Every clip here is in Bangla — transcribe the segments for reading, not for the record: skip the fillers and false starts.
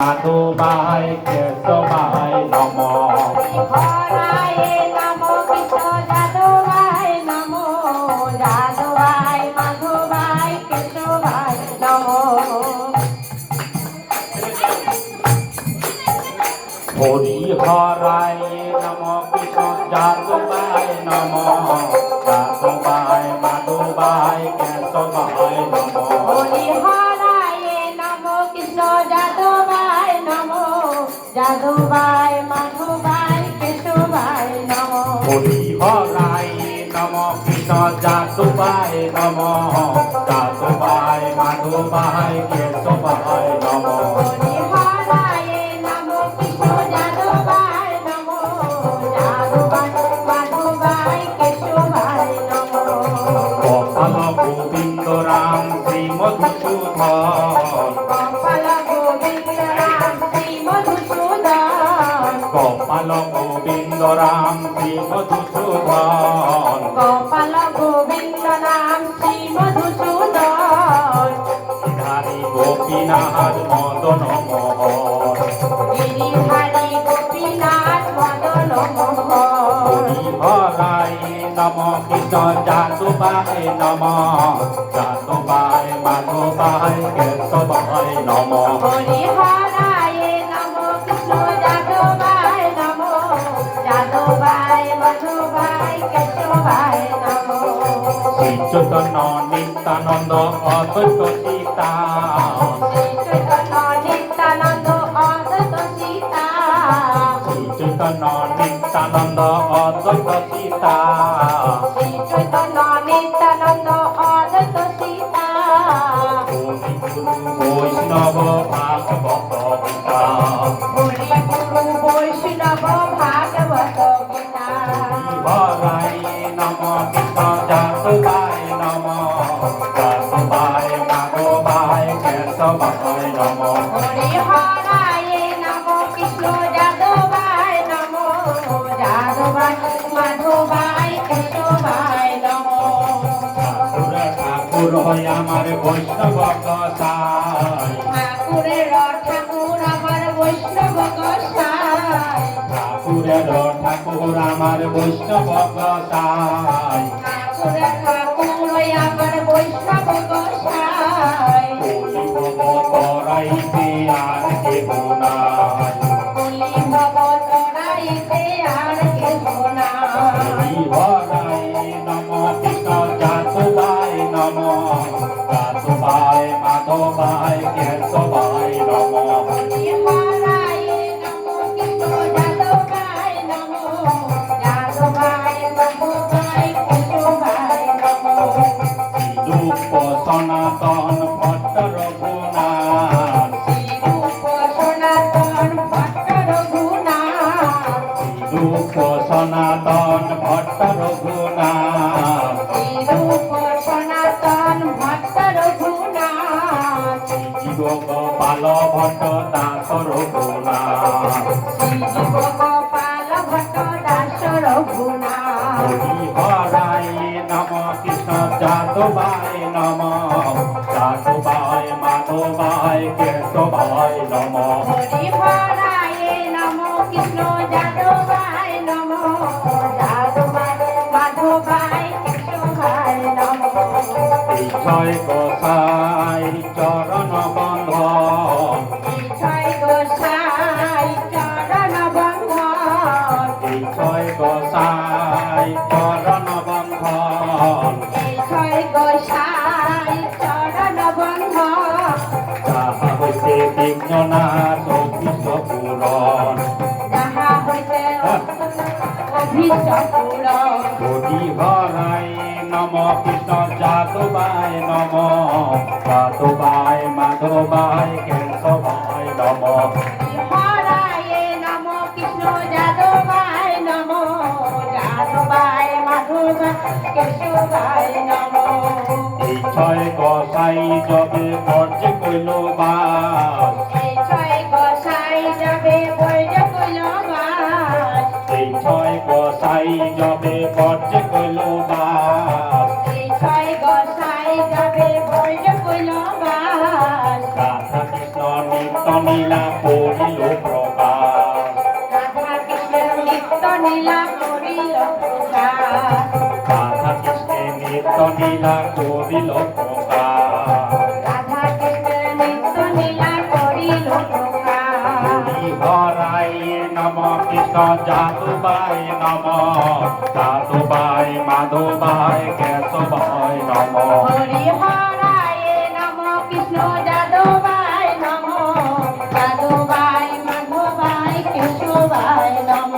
মাধবায় কেশবায় নমঃ হরায়ে নমো কৃষ্ণ যাদবায় নমো যাদবায় মাধবায় কেশবায় নমো হরিহরায় নমঃ কৃষ্ণ যাদবায় নমঃ যাদবায় মাধবায় কেশবায় নমঃ হরিহরায়ে নমো কৃষ্ণ যাদবায় নমো যাদবায় মাধবায় কেশবায় নমো হরিহরায় নমঃ কৃষ্ণ যাদবায় নমঃ যাদবায় মাধবায় কেশবায় নমঃ হরিহরায়ে নমো কৃষ্ণ যাদবায় নমো যাদবায় মাধবায় কেশবায় নমো গোপাল গোবিন্দ রাম শ্রী মধুসূদন গোপাল গোবিন্দ রাম শ্রী মধুসূদন গোপাল গোবিন্দ রাম শ্রী মধুসূদন গোপাল গোবিন্দ রাম শ্রী মধুসূদন ধারী গোপীনাথ মদন মোহন গিরিধারী গোপীনাথ মদন মোহন হরিহরায় নমঃ কৃষ্ণ যাদবায় নমঃ যাদবায় মাধবায় কেশবায় নমঃ হরিহরায়ে নমো কৃষ্ণ যাদবায় নমো যাদবায় মাধবায় কেশবায় নমো শ্রী চৈতন্য নিত্যানন্দ অদ্বৈত সীতা শ্রী চৈতন্য নিত্যানন্দ অদ্বৈত সীতা শ্রী চৈতন্য নিত্যানন্দ অদ্বৈত সীতা শ্রী চৈতন্য নিত্যানন্দ অদ্বৈত সীতা বৈষ্ণব ভাগবত গীতা হরি গুরু বৈষ্ণব ভাগবত গীতা হরায় নমঃ কৃষ্ণ যাদবায় নমঃ যাদবায় মাধবায় কেশবায় নমঃ হরিহরায়ে নমো কৃষ্ণ যাদবায় নমো যাদবায় মাধবায় কেশবায় নমো ঠাকুর ঠাকুর হয় আমার বৈষ্ণব কসাই ঠাকুরের ঠাকুর আমার বৈষ্ণব গোসাই ঠাকুরের ঠাকুর আমার বৈষ্ণব কসাই ঠাকুরের ঠাকুর আমার বৈষ্ণব গোসাই কলিভব তরাইতে আর কেহ নাই বলি ভব তরাইতে আর কেহ নাই হরিহরায় নমঃ কৃষ্ণ যাদবায় নমঃ যাদবায় মাধবায় কেশবায় নমঃ হরিহরায়ে নমো কৃষ্ণ যাদবায় নমো যাদবায় মাধবায় কেশবায় নমো রূপ সনাতন ভট্ট রঘুনাথ শ্রীরূপ সনাতন ভট্ট রঘুনাথ রূপ সনাতন ভট্ট রঘুনাথ শ্রীরূপ সনাতন ভট্ট রঘুনাথ জীব গোপাল ভট্ট দাস রঘুনাথ শ্রীজীব গোপাল ভট্ট দাস রঘুনাথ হরিহরায় নমঃ কৃষ্ণ যাদবায় নমঃ যাদবায় মাধবায় কেশবায় নমঃ হরিহরায়ে নমো কৃষ্ণ যাদবায় নমো যাদবায় মাধবায় কেশবায় নমো জয় গোসাই চরণ বন্ধন জয় গোসাই চরণ বন্ধন জয় গোসাই চরণ বন্ধন জয় গোসাই চরণ বন্ধন যাহা হইতে বিঘ্ন নাশ অভিষ্ট পূরণ যাহা হইতে অভিষ্ট পূরণ হরিহরায় নমঃ কৃষ্ণ যাদবায় নমঃ যাদবায় মাধবায় কেশবায় নমঃ হরায়ে নমো কৃষ্ণ যাদবায় নমো যাদবায় মাধবায় কেশবায় নমো এই ছয় গোসাই যবে বর্জ কইল বাস এই ছয় গোসাই যাবে বৈজ কইলবাস এই ছয় গোসাই যবে বর্জ কইল বাস এই ছয় গোসাই যাবে বৈজ কইলবাস রাধা কৃষ্ণ নিত্য লীলা করিল প্রকাশ রাধা কৃষ্ণের নিত্য লীলা করিল প্রকাশ রাধা কৃষ্ণের নিত্য লীলা করিল প্রকাশ রাধা কৃষ্ণের নিত্য লীলা করিল প্রকাশ হরাই নম কৃষ্ণ যাদবায় নম যাদবায় মাধবায় কেশবায় নম হরি হরায় নম কৃষ্ণ যাদবায় নম যাদবায় মাধবায় কেশবায় নম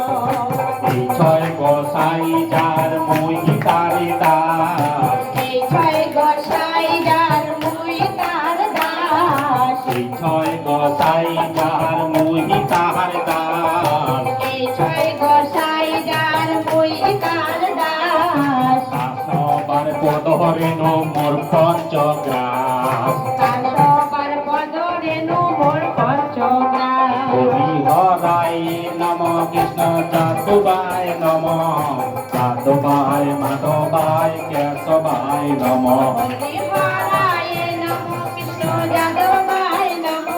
এই ছয় গোসাই যার মহিতারি দাস এই ছয় গোসাই যার মুই তার দাস এই ছয় গোসাই যার মহিতার দাস এই ছয় গোসাই যার মুই তার দাস সবার পদরেণু মোর পঞ্চগ্রাস কাশবার পদরেণু মোর পঞ্চগ্রাম হরি হরাই নম কৃষ্ণ যাদবায় নম যাদবায় মাধবায় কেশবায় নম হরি হরায় নম কৃষ্ণ যাদবায় নম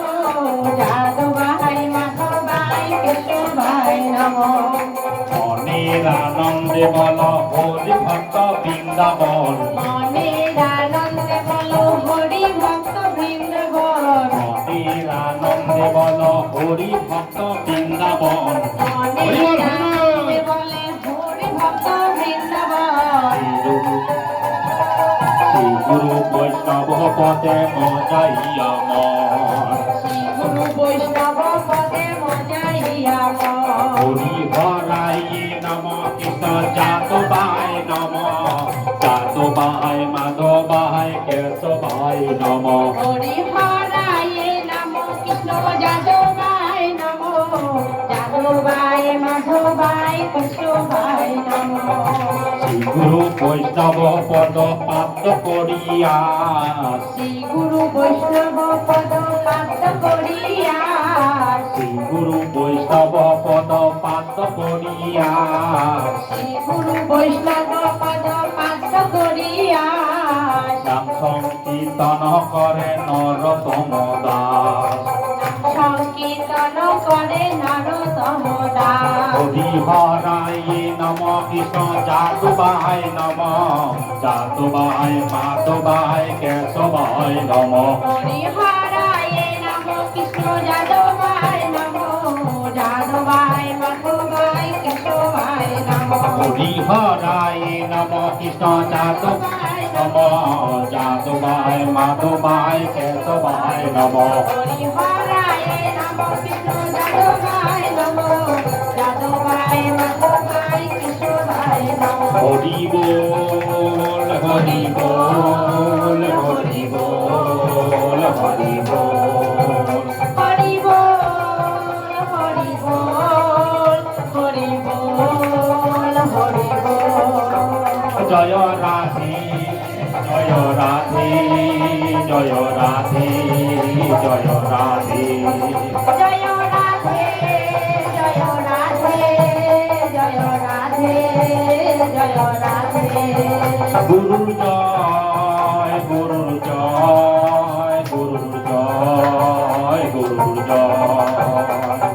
যাদবায় মাধবায় কেশবায় নম মনের আনন্দে বল হরি ভক্ত বৃন্দাবন মনের আনন্দে বলো হরি ভক্ত বৃন্দাবন মনের আনন্দে বল হরি ভক্ত বৃন্দাবন মনের আনন্দে বলে হরি ভক্ত বৃন্দাবন শ্রী গুরু বৈষ্ণব পদে মজাইয়া মন শ্রী গুরু বৈষ্ণব পদে মজাইয়া মন হরি হরাই নম কৃষ্ণ যাদবায় নম যাদবায় মাধবায় কেশবায় নম হরি হরায় নম কৃষ্ণ যাদবায় নম যাদবায় মাধবায় কেশবায় নম শ্রী গুরু বৈষ্ণব পদ প্রাপ্ত করিয়া শ্রী গুরু বৈষ্ণব পদ প্রাপ্ত করিয়া শ্রী গুরু বৈষ্ণব পদ প্রাপ্ত করিয়া শ্রী গুরু বৈষ্ণব পদ প্রাপ্ত করিয়া নাম সংকীর্তন করে নরতম দাস সংকীর্তন করে নরতম দাস হরি হরাই নম কৃষ্ণ যাদবায় নম যাদবায় মাধবায় কেশবায় নম হরি হরায় নম কৃষ্ণ যাদবায় নম যাদবায় মাধবায় কেশবায় নম হরি হরাই নম কৃষ্ণ যাদবায় নম যাদবায় মাধবায় কেশবায় নম হরি হরায় নম কৃষ্ণ যাদবায় নম যাদবায় মাধবায় কেশবায় নম হরি বল হরি বল হরি বল হরি বল হরি বল হরি বল হরি বল হরি বল জয় রাধে জয় রাধে জয় রাধে জয় রাধে জয় রাধে জয় রাধে জয় রাধে জয় রাধে গুরুর জয় গুরুর জয় গুরুর জয় গুরুর জয়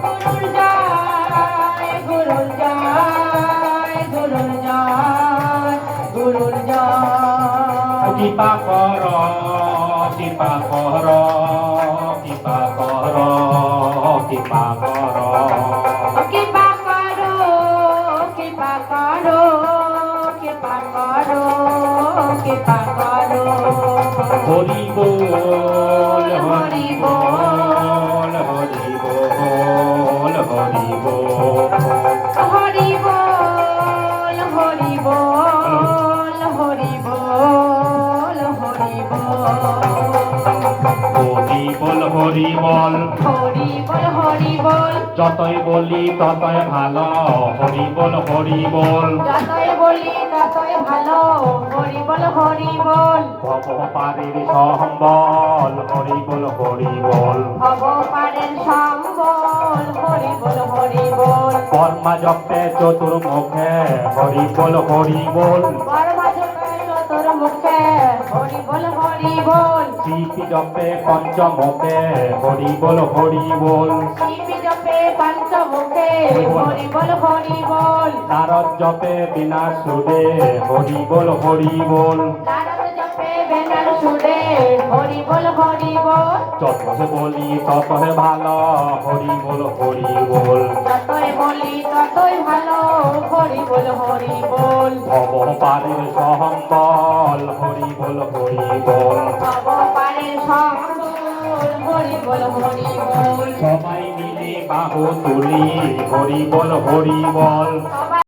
গুরুর জয় গুরুর জয় গুরুর জয় গুরুর জয় কৃপা কর কৃপা কর কৃপা কর কৃপা কর কৃপা করো কৃপা করো কৃপা করো কৃপা করো হরি বল হরি বল হরি বল হরি বল হরি বল হরি বল হরি বল হরি বল হরি বল হরি বল হরি বল হরি বল যতই বলি ততই ভালো হরি বল হরি বল যতই বলি ততই ভালো হরি বল হরি বল ভবপারের সম্বল হরি বল হরি বল ভব পারেন সম্বল হরি বল হরি বল কর্মা জপে চতুর্মুখে হরি বল হরি বল বর্মা জপে তোর মুখে হরি বল হরি বল শিব জপে পঞ্চমুখে হরি বল হরি বল শিব জপে পঞ্চমুখে হরি বল হরি বল নারদ জপে বিনা সুরে হরি বল হরি বল নারদ জপে বেনার সুরে হরি বল হরি বল যত বলি তত ভালো হরি বল হরি বল যতই বলি ততই ভালো হরি বল হরি বল ভব পারের সহম্বল হরি বল হরি বল ভব পারের সম্বল হরি বল হরি বল সবাই মিলে বাহু তুলি হরি বল হরি বল